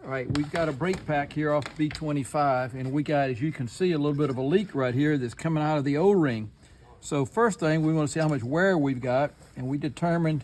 All right, we've got a brake pack here off B25, and we got, as you can see, a little bit of a leak right here that's coming out of the O-ring. So first thing, we want to see how much wear we've got, and we determined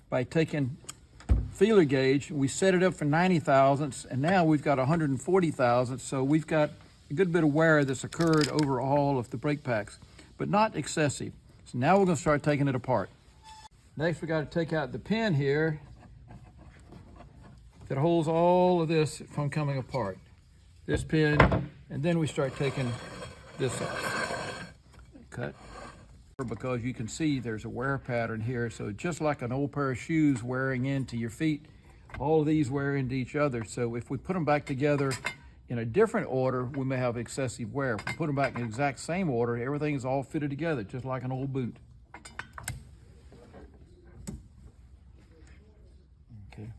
by taking feeler gauge, we set it up for 90 thousandths, and now we've got 140 thousandths, so we've got a good bit of wear that's occurred over all of the brake packs, but not excessive. So now we're going to start taking it apart. Next, we got to take out the pin here that holds all of this from coming apart. This pin, and then we start taking this off. Cut. Because you can see there's a wear pattern here, so just like an old pair of shoes wearing into your feet, all of these wear into each other. So if we put them back together in a different order, we may have excessive wear. If we put them back in the exact same order, everything is all fitted together, just like an old boot. Okay.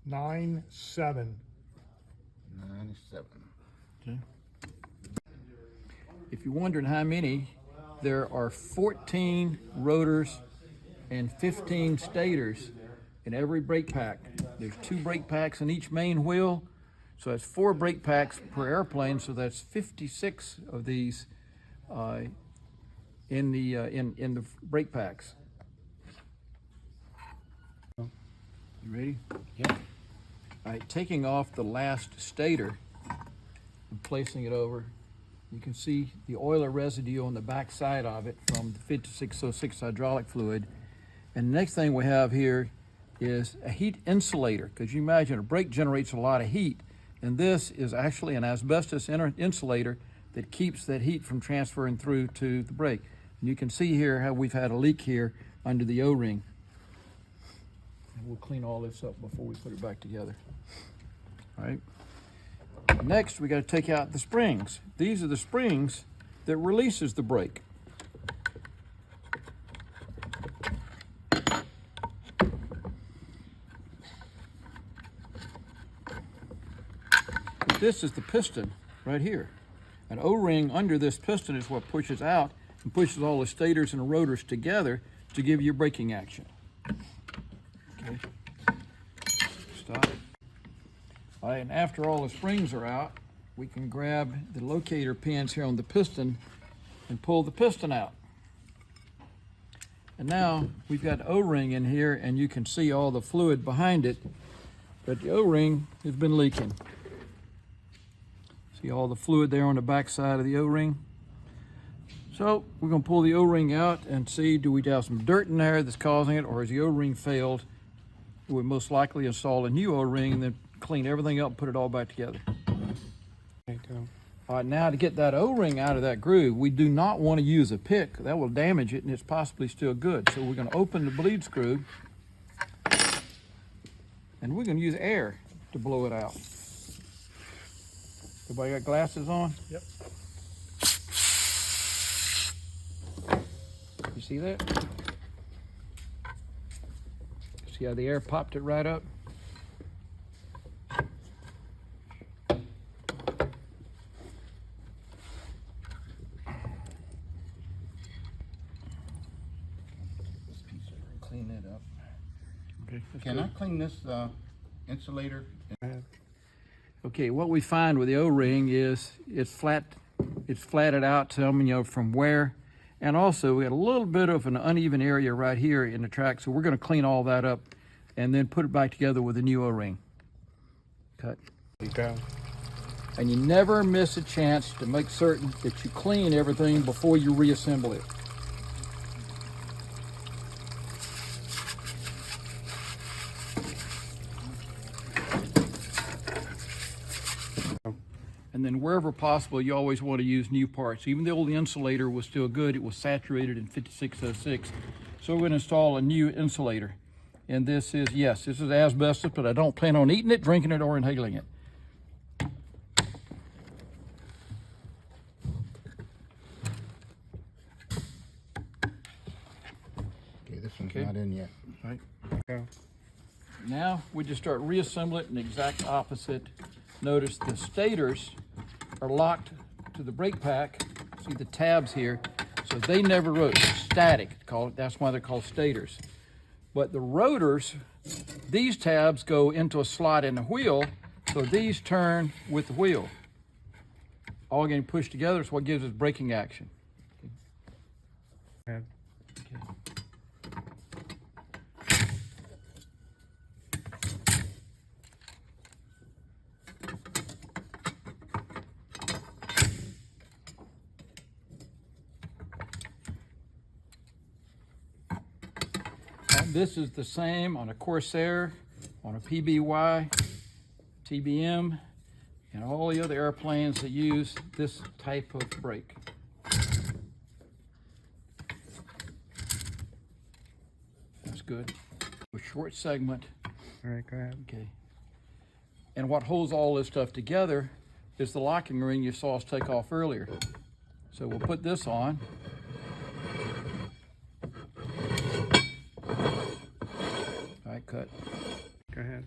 Nine, seven. 97. Okay. If you're wondering how many, there are 14 rotors and 15 stators in every brake pack. There's 2 brake packs in each main wheel, so that's 4 brake packs per airplane, so that's 56 of these in the brake packs. You ready? Yep. All right, taking off the last stator and placing it over, you can see the oiler residue on the back side of it from the 5606 hydraulic fluid. And the next thing we have here is a heat insulator, because you imagine a brake generates a lot of heat, and this is actually an asbestos insulator that keeps that heat from transferring through to the brake. And you can see here how we've had a leak here under the O-ring. And we'll clean all this up before we put it back together. All right. Next, we got to take out the springs. These are the springs that releases the brake. This is the piston right here. An O-ring under this piston is what pushes out and pushes all the stators and the rotors together to give you braking action. Okay. Stop. All right, and after all the springs are out, we can grab the locator pins here on the piston and pull the piston out. And now we've got O-ring in here, and you can see all the fluid behind it, but the O-ring has been leaking. See all the fluid there on the back side of the O-ring? So we're going to pull the O-ring out and see, do we have some dirt in there that's causing it, or has the O-ring failed? We'll most likely install a new O-ring and then clean everything up and put it all back together. All right, now to get that O-ring out of that groove, we do not want to use a pick. That will damage it, and it's possibly still good. So we're going to open the bleed screw, and we're going to use air to blow it out. Everybody got glasses on? Yep. You see that? See how the air popped it right up? Clean it up. Okay. Can I clean this insulator? Okay, what we find with the O-ring is it's flatted out some, you know, from wear. And also we got a little bit of an uneven area right here in the track, so we're going to clean all that up and then put it back together with a new O-ring. Cut. Okay. And you never miss a chance to make certain that you clean everything before you reassemble it. And then wherever possible, you always want to use new parts. Even though the insulator was still good, it was saturated in 5606. So we're going to install a new insulator. And this is, yes, this is asbestos, but I don't plan on eating it, drinking it, or inhaling it. Okay, this one's Okay. not in yet. Right. Okay. Now we just start reassembling it in the exact opposite. Notice the stators are locked to the brake pack. See the tabs here. So they never rotate, static, that's why they're called stators. But the rotors, these tabs go into a slot in the wheel, so these turn with the wheel. All getting pushed together is what gives us braking action. Okay. This is the same on a Corsair, on a PBY, TBM, and all the other airplanes that use this type of brake. That's good. A short segment. All right, go ahead. Okay. And what holds all this stuff together is the locking ring you saw us take off earlier. So we'll put this on. All right, cut. Go ahead.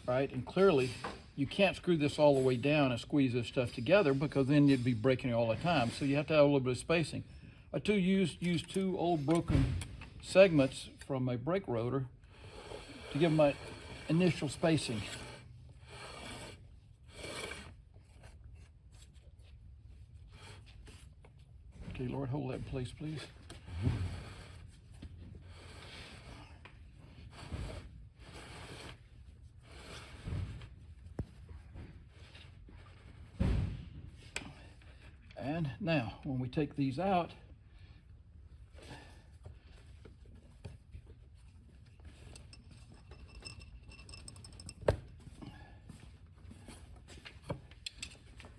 All right, and clearly you can't screw this all the way down and squeeze this stuff together because then you'd be breaking it all the time. So you have to have a little bit of spacing. I used two old broken segments from a brake rotor to give my initial spacing. Okay, Lord, hold that in place, please. And now, when we take these out,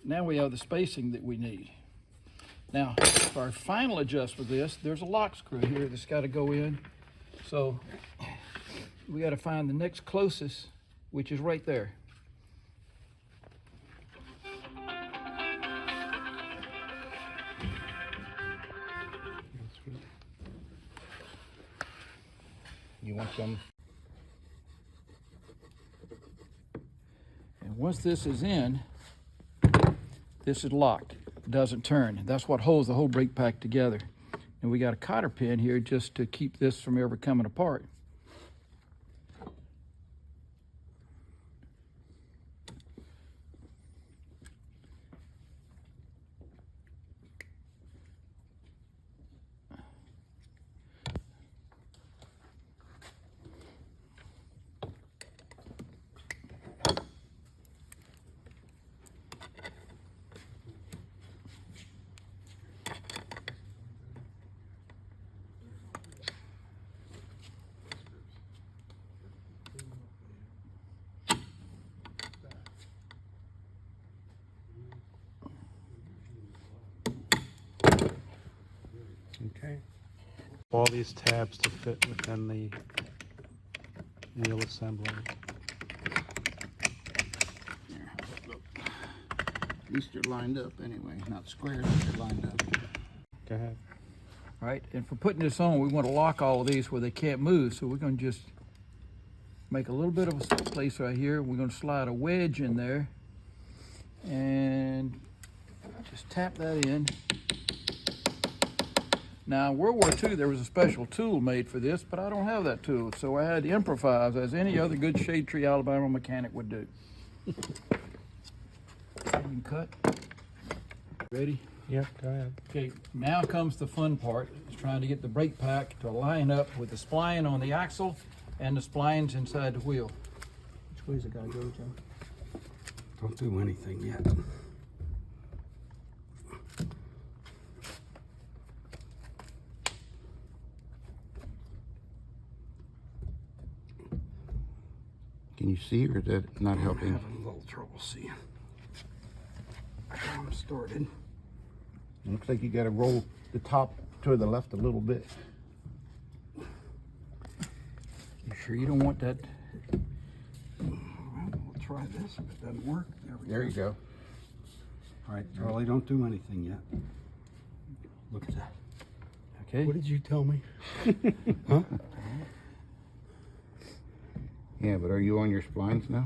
now we have the spacing that we need. Now, for our final adjustment of this, there's a lock screw here that's got to go in. So we got to find the next closest, which is right there. You want some? And once this is in, this is locked. It doesn't turn. That's what holds the whole brake pack together. And we got a cotter pin here just to keep this from ever coming apart. Okay. All these tabs to fit within the wheel assembly. At least they're lined up anyway, not squared, but they're lined up. Go ahead. All right, and for putting this on, we want to lock all of these where they can't move. So we're going to just make a little bit of a place right here. We're going to slide a wedge in there and just tap that in. Now, in World War II, there was a special tool made for this, but I don't have that tool. So I had to improvise as any other good Shade Tree, Alabama mechanic would do. You can cut. Ready? Yep, go ahead. Okay, now comes the fun part. It's trying to get the brake pack to line up with the spline on the axle and the splines inside the wheel. Which way is it gotta go, Joe? Don't do anything yet. Can you see, or is that not I'm helping? having a little trouble seeing. I'm started. Looks like you gotta roll the top to the left a little bit. You sure you don't want that? Well, we'll try this. If it doesn't work, There you go. All right, Charlie, don't do anything yet. Look at that. Okay. What did you tell me? Huh? Yeah, but are you on your splines now?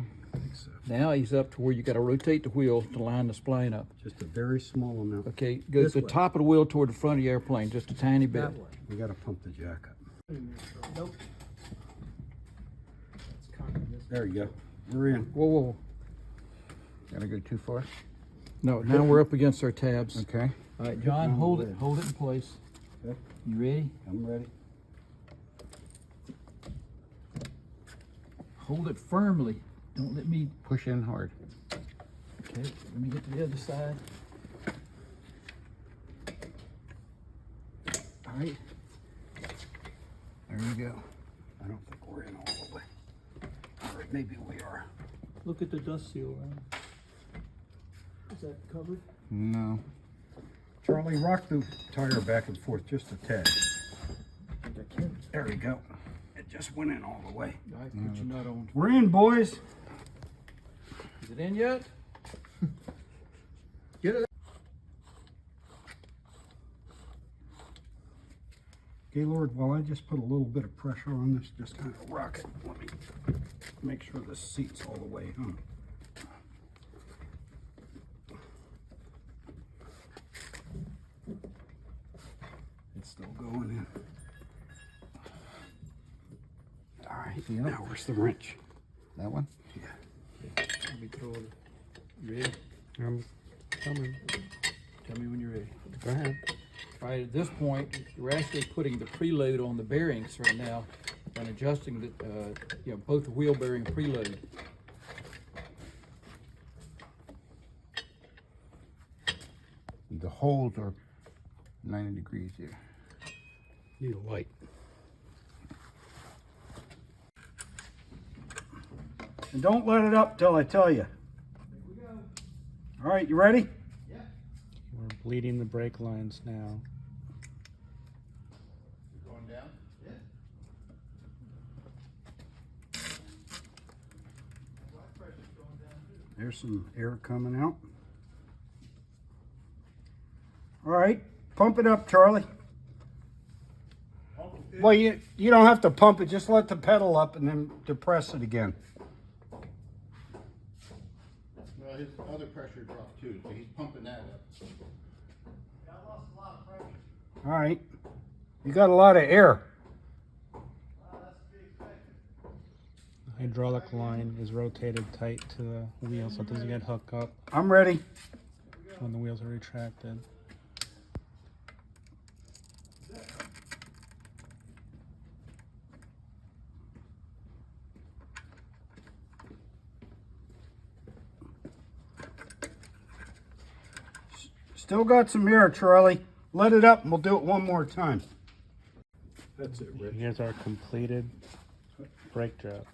Now he's up to where you gotta rotate the wheel to line the spline up. Just a very small amount. Okay, go This to the way. top of the wheel toward the front of the airplane, just a tiny bit. We gotta pump the jack up. Nope. There you go. We're in. Whoa, whoa, whoa. Gotta go too far? No, now we're up against our tabs. Okay. All right, John, hold it in place. Okay. You ready? I'm ready. Hold it firmly. Don't let me, Push in hard. okay, let me get to the other side. All right, There you go. I don't think we're in all the way. Or maybe we are. Look at the dust seal, Ryan. Is that covered? No. Charlie, rock the tire back and forth just a tad. I think I can. There we go. It just went in all the way. all right, put your nut on. We're in, boys. Is it in yet? Get it. Gaylord, while I just put a little bit of pressure on this, just kind of rock it. Let me make sure the seat's all the way home. It's still going in. All right, now where's the wrench? That one? Let me throw it. You ready? I'm coming. Tell me when you're ready. Go ahead. All right, at this point, we're actually putting the preload on the bearings right now and adjusting the, both the wheel bearing and preload. The holes are 90 degrees here. Need a light. And don't let it up till I tell you. All right, you ready? We're bleeding the brake lines now. Going down? Yeah. There's some air coming out. All right, pump it up, Charlie. Well, you don't have to pump it, just let the pedal up and then depress it again. Well, his other pressure dropped too, so he's pumping that up. All right, you got a lot of air. The hydraulic line is rotated tight to the wheel so it doesn't get hooked up I'm ready. when the wheels are retracted. Still got some air, Charlie. Let it up and we'll do it one more time. That's it, Rich. Here's our completed brake job.